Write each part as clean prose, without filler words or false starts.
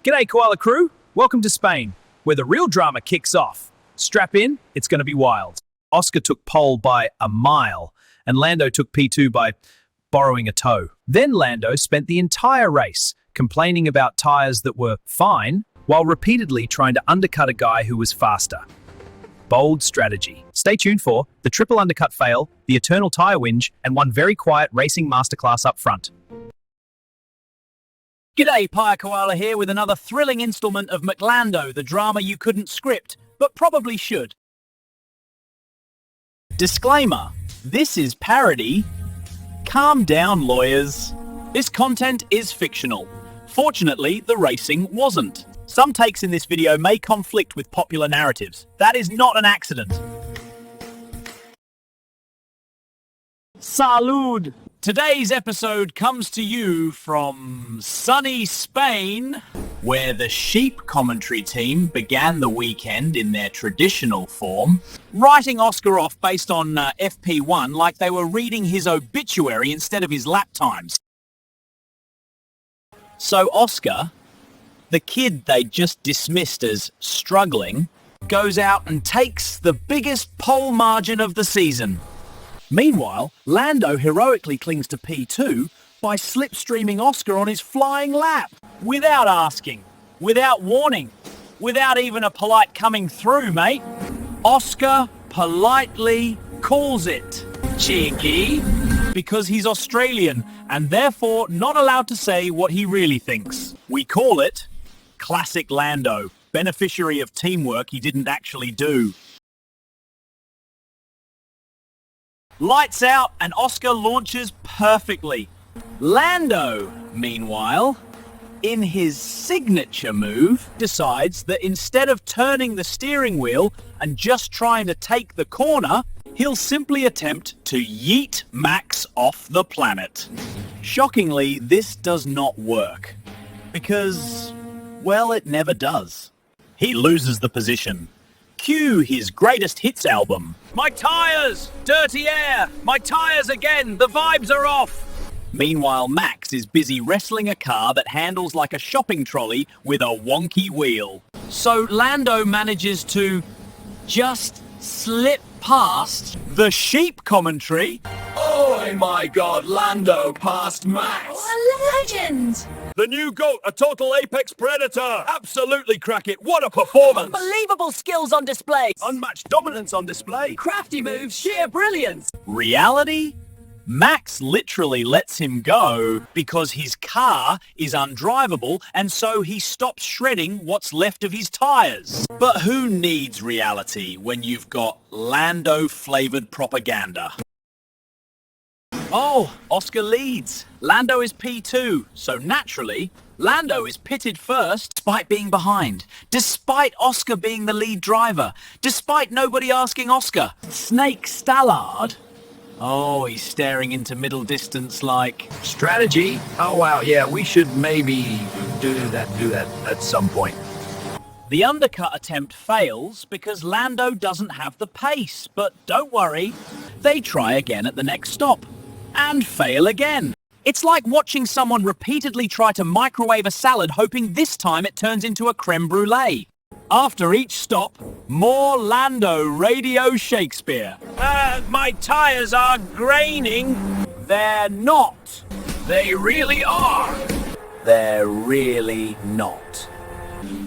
G'day, Koala Krew. Welcome to Spain, where the real drama kicks off. Strap in, it's going to be wild. Oscar took pole by a mile, and Lando took P2 by borrowing a toe. Then Lando spent the entire race complaining about tyres that were fine, while repeatedly trying to undercut a guy who was faster. Bold strategy. Stay tuned for the triple undercut fail, the eternal tyre whinge, and one very quiet racing masterclass up front. G'day, Koala here with another thrilling installment of McLando, the drama you couldn't script, but probably should. Disclaimer, this is parody. Calm down, lawyers. This content is fictional. Fortunately, the racing wasn't. Some takes in this video may conflict with popular narratives. That is not an accident. Salud! Today's episode comes to you from sunny Spain, where the sheep commentary team began the weekend in their traditional form, writing Oscar off based on FP1 like they were reading his obituary instead of his lap times. So Oscar, the kid they just dismissed as struggling, goes out and takes the biggest pole margin of the season. Meanwhile, Lando heroically clings to P2 by slipstreaming Oscar on his flying lap, without asking, without warning, without even a polite coming through, mate. Oscar politely calls it cheeky because he's Australian and therefore not allowed to say what he really thinks. We call it classic Lando, beneficiary of teamwork he didn't actually do. Lights out and Oscar launches perfectly. Lando, meanwhile, in his signature move, decides that instead of turning the steering wheel and just trying to take the corner, he'll simply attempt to yeet Max off the planet. Shockingly, this does not work. Because, well, it never does. He loses the position. Cue his greatest hits album. My tyres! Dirty air! My tyres again! The vibes are off! Meanwhile, Max is busy wrestling a car that handles like a shopping trolley with a wonky wheel. So Lando manages to just slip past the sheep commentary. Oh my god, Lando passed Max! What a legend! The new GOAT, a total apex predator! Absolutely crack it, what a performance! Unbelievable skills on display! Unmatched dominance on display! Crafty moves, sheer brilliance! Reality? Max literally lets him go because his car is undrivable and so he stops shredding what's left of his tyres. But who needs reality when you've got Lando-flavoured propaganda? Oh, Oscar leads. Lando is P2, so naturally, Lando is pitted first despite being behind, despite Oscar being the lead driver, despite nobody asking Oscar. Snake Stallard? Oh, he's staring into middle distance like... Strategy? Oh wow, yeah, we should maybe do that at some point. The undercut attempt fails because Lando doesn't have the pace, but don't worry, they try again at the next stop. And fail again. It's like watching someone repeatedly try to microwave a salad hoping this time it turns into a creme brulee. After each stop, more Lando Radio Shakespeare. My tyres are graining. They're not. They really are. They're really not.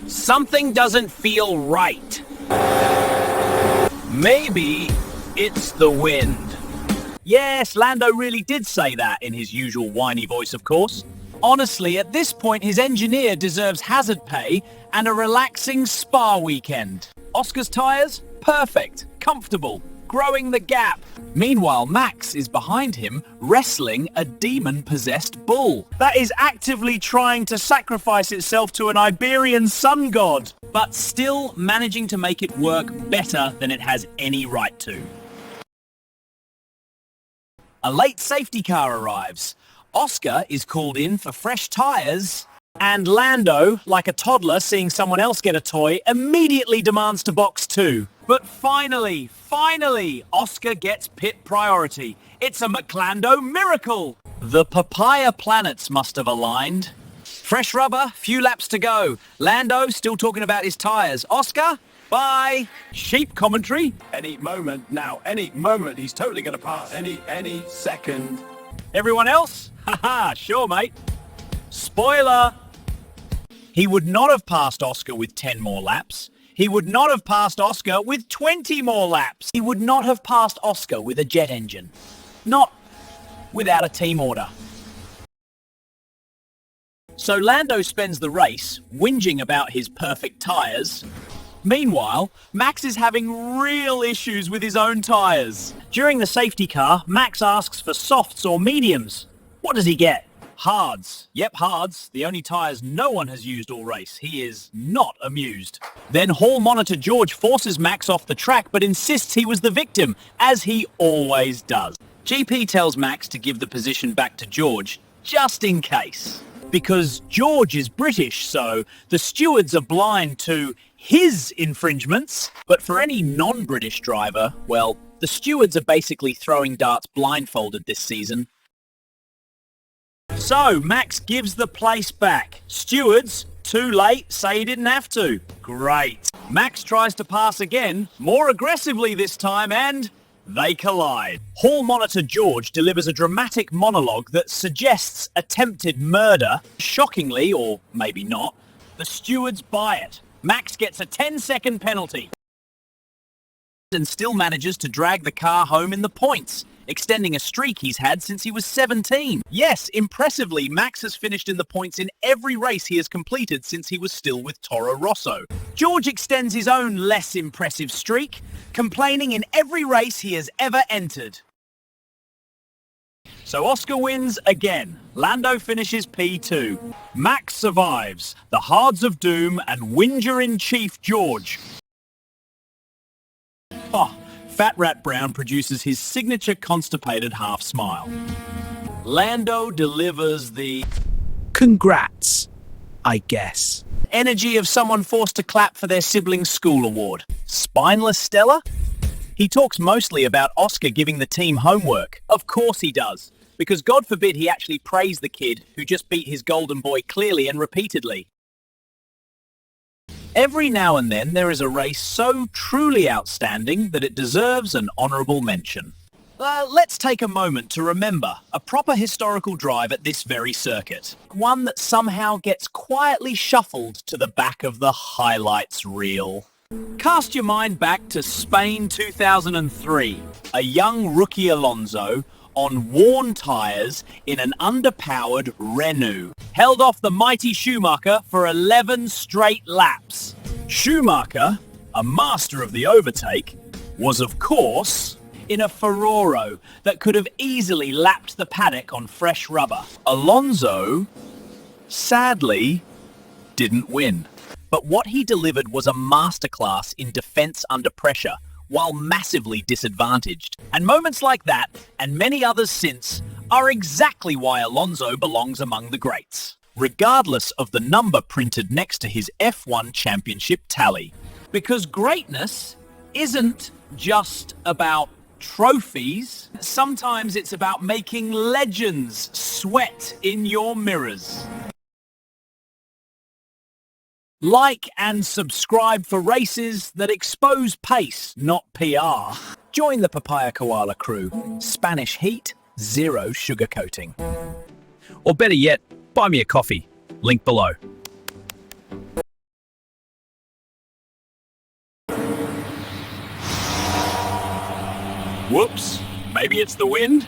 Something doesn't feel right. Maybe it's the wind. Yes, Lando really did say that in his usual whiny voice, of course. Honestly, at this point, his engineer deserves hazard pay and a relaxing spa weekend. Oscar's tyres? Perfect. Comfortable. Growing the gap. Meanwhile, Max is behind him, wrestling a demon-possessed bull that is actively trying to sacrifice itself to an Iberian sun god, but still managing to make it work better than it has any right to. A late safety car arrives. Oscar is called in for fresh tyres, and Lando, like a toddler seeing someone else get a toy, immediately demands to box too. But finally, Oscar gets pit priority. It's a McLando miracle. The papaya planets must have aligned. Fresh rubber, few laps to go. Lando still talking about his tyres. Oscar, bye. Sheep commentary. Any moment now, any moment, he's totally going to pass. Any second. Everyone else? Haha, sure, mate. Spoiler. He would not have passed Oscar with 10 more laps. He would not have passed Oscar with 20 more laps. He would not have passed Oscar with a jet engine. Not without a team order. So Lando spends the race whinging about his perfect tyres. Meanwhile, Max is having real issues with his own tyres. During the safety car, Max asks for softs or mediums. What does he get? Hards. Yep, hards. The only tyres no one has used all race. He is not amused. Then hall monitor George forces Max off the track but insists he was the victim, as he always does. GP tells Max to give the position back to George, just in case. Because George is British, so the stewards are blind to his infringements. But for any non-British driver, well, the stewards are basically throwing darts blindfolded this season. So, Max gives the place back. Stewards, too late, say he didn't have to. Great. Max tries to pass again, more aggressively this time, and they collide. Hall monitor George delivers a dramatic monologue that suggests attempted murder. Shockingly, or maybe not, the stewards buy it. Max gets a 10-second penalty and still manages to drag the car home in the points, extending a streak he's had since he was 17. Yes, impressively, Max has finished in the points in every race he has completed since he was still with Toro Rosso. George extends his own less impressive streak, complaining in every race he has ever entered. So Oscar wins again. Lando finishes P2. Max survives. The Hards of Doom and Whinger-in-Chief George. Oh, Fat Rat Brown produces his signature constipated half smile. Lando delivers the Congrats, I guess. energy of someone forced to clap for their sibling's school award. Spineless Stella? He talks mostly about Oscar giving the team homework. Of course he does, because God forbid he actually praise the kid who just beat his golden boy clearly and repeatedly. Every now and then there is a race so truly outstanding that it deserves an honourable mention. Let's take a moment to remember a proper historical drive at this very circuit. One that somehow gets quietly shuffled to the back of the highlights reel. Cast your mind back to Spain 2003. A young rookie Alonso on worn tyres in an underpowered Renault held off the mighty Schumacher for 11 straight laps. Schumacher, a master of the overtake, was of course in a Ferraro that could have easily lapped the paddock on fresh rubber. Alonso, sadly, didn't win. But what he delivered was a masterclass in defence under pressure, while massively disadvantaged. And moments like that, and many others since, are exactly why Alonso belongs among the greats, regardless of the number printed next to his F1 championship tally. Because greatness isn't just about trophies. Sometimes it's about making legends sweat in your mirrors. Like and subscribe for races that expose pace, not PR. Join the Papaya Koala crew. Spanish heat, zero sugarcoating. Or better yet, buy me a coffee. Link below. Whoops, maybe it's the wind?